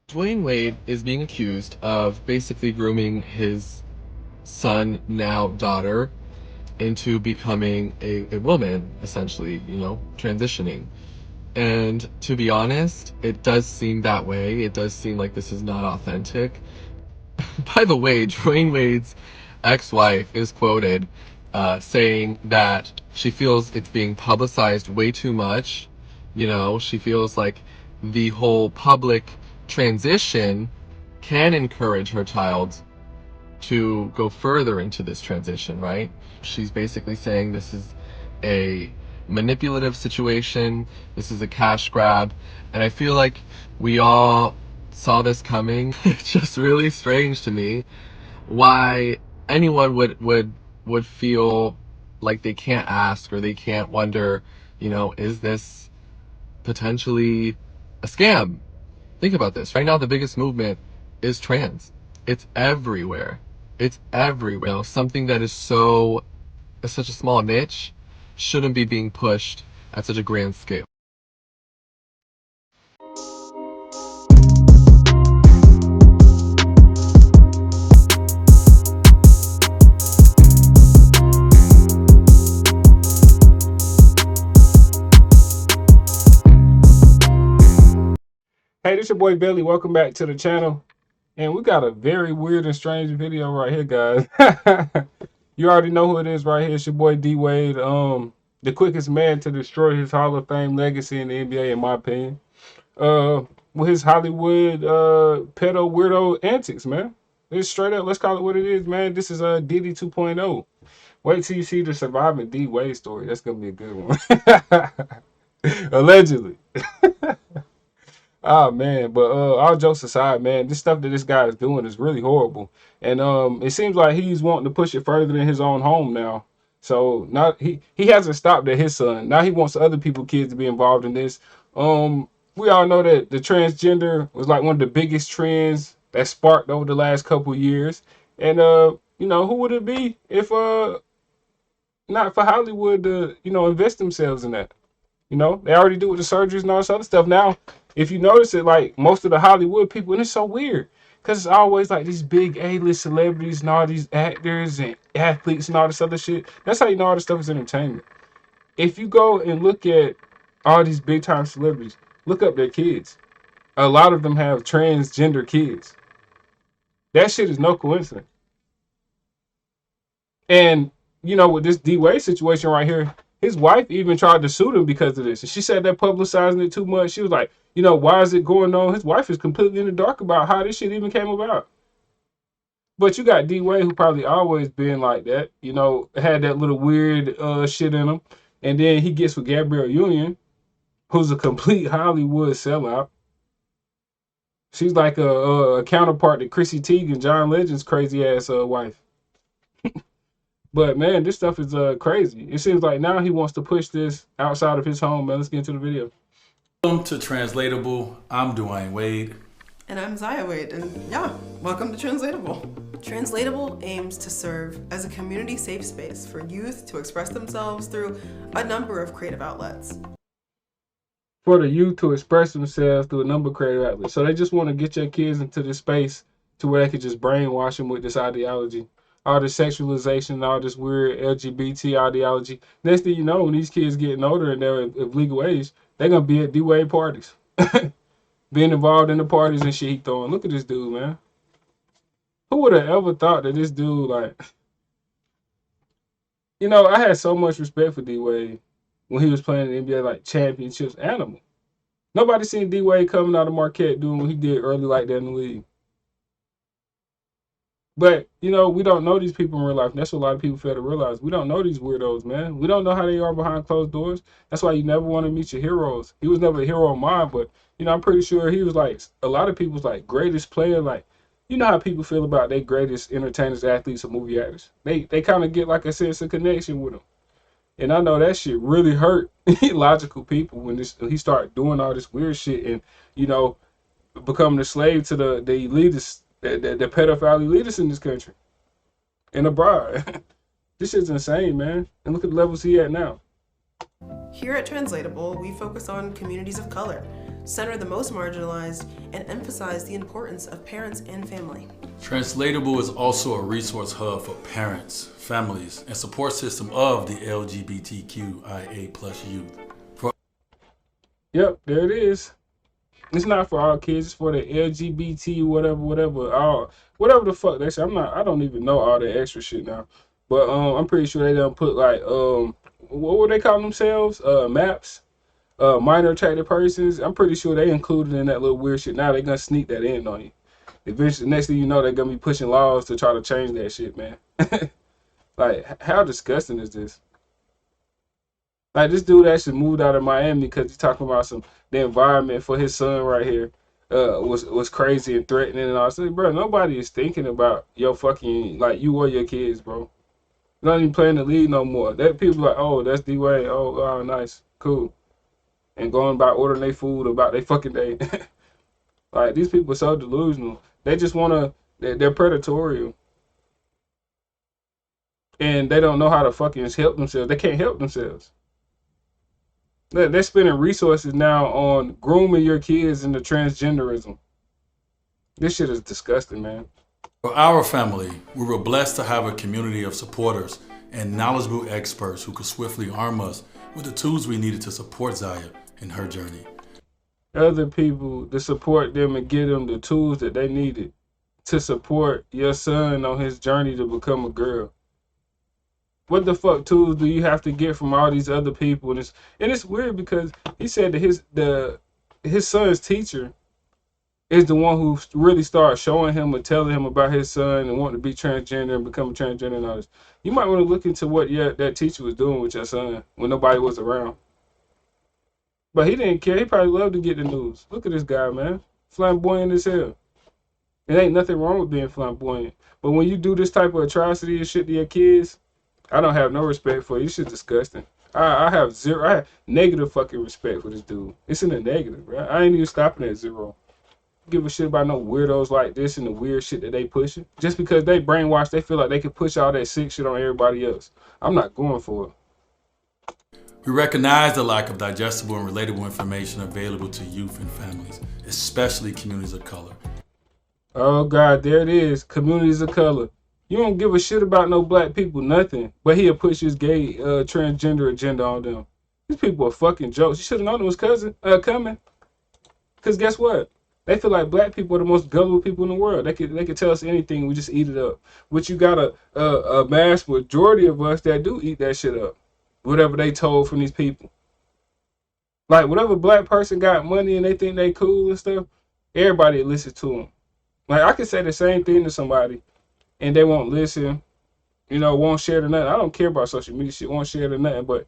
Dwayne Wade is being accused of basically grooming his son, now daughter, into becoming a woman, essentially, transitioning. And to be honest, it does seem that way. It does seem like this is not authentic. By the way, Dwayne Wade's ex-wife is quoted saying that she feels it's being publicized way too much. She feels like the whole public transition can encourage her child to go further into this transition, right? She's basically saying this is a manipulative situation, this is a cash grab, and I feel like we all saw this coming. It's just really strange to me why anyone would feel like they can't ask or they can't wonder, is this potentially a scam? Think about this. Right now, the biggest movement is trans. It's everywhere. It's everywhere. Something that is such a small niche shouldn't be being pushed at such a grand scale. Hey, this your boy Belly. Welcome back to the channel. And we got a very weird and strange video right here, guys. You already know who it is right here. It's your boy D Wade. The quickest man to destroy his Hall of Fame legacy in the NBA, in my opinion. With his Hollywood pedo weirdo antics, man. It's straight up, let's call it what it is, man. This is Diddy 2.0. Wait till you see the surviving D Wade story. That's gonna be a good one. Allegedly. Oh man, but all jokes aside, man, this stuff that this guy is doing is really horrible, and it seems like he's wanting to push it further in his own home now. So now he hasn't stopped at his son. Now he wants other people, kids, to be involved in this. We all know that the transgender was like one of the biggest trends that sparked over the last couple of years, and who would it be if not for Hollywood to invest themselves in that? They already do with the surgeries and all this other stuff. Now, if you notice it, like most of the Hollywood people, and it's so weird because it's always like these big A-list celebrities and all these actors and athletes and all this other shit. That's how you know all this stuff is entertainment. If you go and look at all these big time celebrities, look up their kids. A lot of them have transgender kids. That shit is no coincidence. And with this D Wade situation right here, his wife even tried to sue him because of this. And she said that publicizing it too much. She was like, why is it going on? His wife is completely in the dark about how this shit even came about. But you got D Wade, who probably always been like that, had that little weird shit in him. And then he gets with Gabrielle Union, who's a complete Hollywood sellout. She's like a counterpart to Chrissy Teigen, John Legend's crazy ass wife. But man, this stuff is crazy. It seems like now he wants to push this outside of his home, man. Let's get into the video. Welcome to Translatable. I'm Dwayne Wade. And I'm Zaya Wade, and yeah, welcome to Translatable. Translatable aims to serve as a community safe space for youth to express themselves through a number of creative outlets. For the youth to express themselves through a number of creative outlets. So they just want to get your kids into this space to where they can just brainwash them with this ideology. All this sexualization, all this weird LGBT ideology. Next thing you know, when these kids getting older and they're of legal age, they're going to be at D-Wade parties. Being involved in the parties and shit he throwing. Look at this dude, man. Who would have ever thought that this dude, like... I had so much respect for D-Wade when he was playing in the NBA, like, championships. Animal. Nobody seen D-Wade coming out of Marquette doing what he did early like that in the league. But, we don't know these people in real life. And that's what a lot of people fail to realize. We don't know these weirdos, man. We don't know how they are behind closed doors. That's why you never want to meet your heroes. He was never a hero of mine, but, I'm pretty sure he was like, a lot of people's like greatest player. Like, you know how people feel about their greatest entertainers, athletes, or movie actors. They kind of get like a sense of connection with them. And I know that shit really hurt logical people when he started doing all this weird shit and, becoming a slave to the elitists. The pedophile elitists in this country and abroad. This shit's insane, man. And look at the levels he at now. Here at Translatable, we focus on communities of color, center the most marginalized, and emphasize the importance of parents and family. Translatable is also a resource hub for parents, families, and support system of the LGBTQIA+ youth. Yep, there it is. It's not for all kids. It's for the LGBT, whatever the fuck they say. I don't even know all the extra shit now. But I'm pretty sure they don't put like what would they call themselves? MAPS, minor attracted persons. I'm pretty sure they included in that little weird shit. Now they're gonna sneak that in on you. Eventually, next thing you know, they're gonna be pushing laws to try to change that shit, man. Like, how disgusting is this? Like, this dude actually moved out of Miami because he's talking about the environment for his son right here was crazy and threatening and all. I said, bro, nobody is thinking about your fucking, like, you or your kids, bro. You're not even playing the league no more. That people like, oh, that's D-Wade. Oh, nice, cool. And going about ordering their food about their fucking day. Like, these people are so delusional. They just want to, they're predatorial. And they don't know how to fucking help themselves. They can't help themselves. They're spending resources now on grooming your kids into transgenderism. This shit is disgusting, man. For our family, we were blessed to have a community of supporters and knowledgeable experts who could swiftly arm us with the tools we needed to support Zaya in her journey. Other people to support them and give them the tools that they needed to support your son on his journey to become a girl. What the fuck tools do you have to get from all these other people? And it's weird because he said that his son's teacher is the one who really started showing him or telling him about his son and wanting to be transgender and become a transgender and all this. You might want to look into what that teacher was doing with your son when nobody was around. But he didn't care. He probably loved to get the news. Look at this guy, man. Flamboyant as hell. There ain't nothing wrong with being flamboyant. But when you do this type of atrocity and shit to your kids, I don't have no respect for you. This shit's disgusting. I have negative fucking respect for this dude. It's in the negative, right? I ain't even stopping at zero. Give a shit about no weirdos like this and the weird shit that they pushing. Just because they brainwashed, they feel like they can push all that sick shit on everybody else. I'm not going for it. We recognize the lack of digestible and relatable information available to youth and families, especially communities of color. Oh God, there it is. Communities of color. You don't give a shit about no black people, nothing. But he'll push his gay transgender agenda on them. These people are fucking jokes. You should have known it was coming. Because guess what? They feel like black people are the most gullible people in the world. They could tell us anything, we just eat it up. But you got a mass majority of us that do eat that shit up. Whatever they told from these people. Like, whatever black person got money and they think they cool and stuff, everybody listens to them. Like, I could say the same thing to somebody and they won't listen, won't share to nothing. I don't care about social media shit, won't share to nothing, but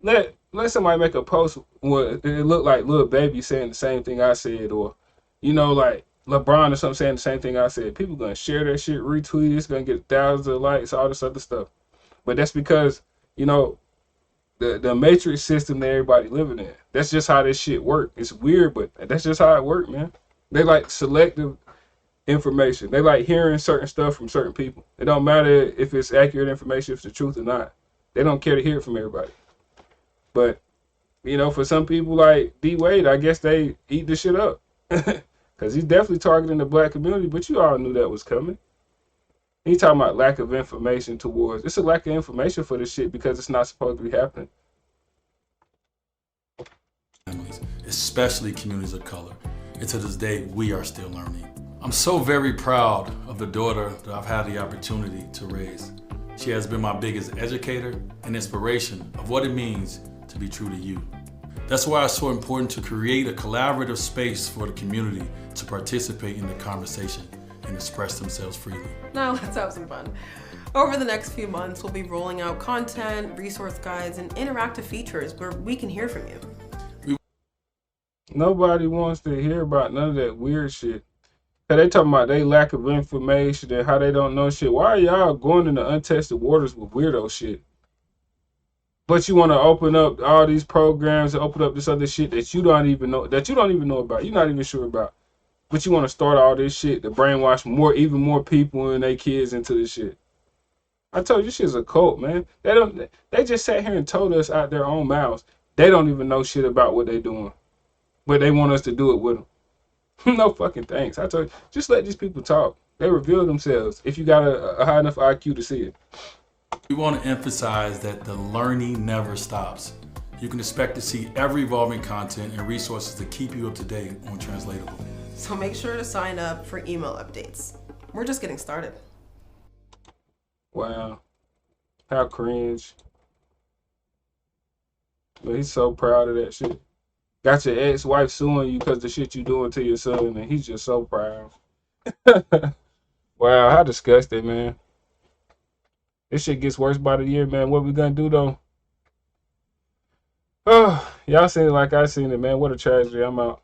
let somebody make a post where it look like Lil Baby saying the same thing I said, or, like LeBron or something saying the same thing I said. People gonna share that shit, retweet it, it's gonna get thousands of likes, all this other stuff. But that's because, the matrix system that everybody living in. That's just how this shit work. It's weird, but that's just how it work, man. They like selective information. They like hearing certain stuff from certain people. It don't matter if it's accurate information, if it's the truth or not. They don't care to hear it from everybody. But, for some people like D-Wade, I guess they eat this shit up. Because he's definitely targeting the black community, but you all knew that was coming. He's talking about lack of information towards. It's a lack of information for this shit because it's not supposed to be happening. Families, especially communities of color. And to this day, we are still learning. I'm so very proud of the daughter that I've had the opportunity to raise. She has been my biggest educator and inspiration of what it means to be true to you. That's why it's so important to create a collaborative space for the community to participate in the conversation and express themselves freely. Now let's have some fun. Over the next few months, we'll be rolling out content, resource guides, and interactive features where we can hear from you. Nobody wants to hear about none of that weird shit. They talking about they lack of information and how they don't know shit. Why are y'all going into untested waters with weirdo shit? But you want to open up all these programs and open up this other shit that you don't even know about. You're not even sure about. But you want to start all this shit to brainwash even more people and their kids into this shit. I told you, this shit's a cult, man. They just sat here and told us out their own mouths. They don't even know shit about what they doing. but they want us to do it with them. No fucking thanks. I told you, just let these people talk. They reveal themselves if you got a high enough IQ to see it. We want to emphasize that the learning never stops. You can expect to see ever evolving content and resources to keep you up to date on Translatable. So make sure to sign up for email updates. We're just getting started. Wow. How cringe. But he's so proud of that shit. Got your ex-wife suing you because the shit you doing to your son, and he's just so proud. Wow, how disgusting, man. This shit gets worse by the year, man. What we gonna do, though? Oh, y'all seen it like I seen it, man. What a tragedy. I'm out.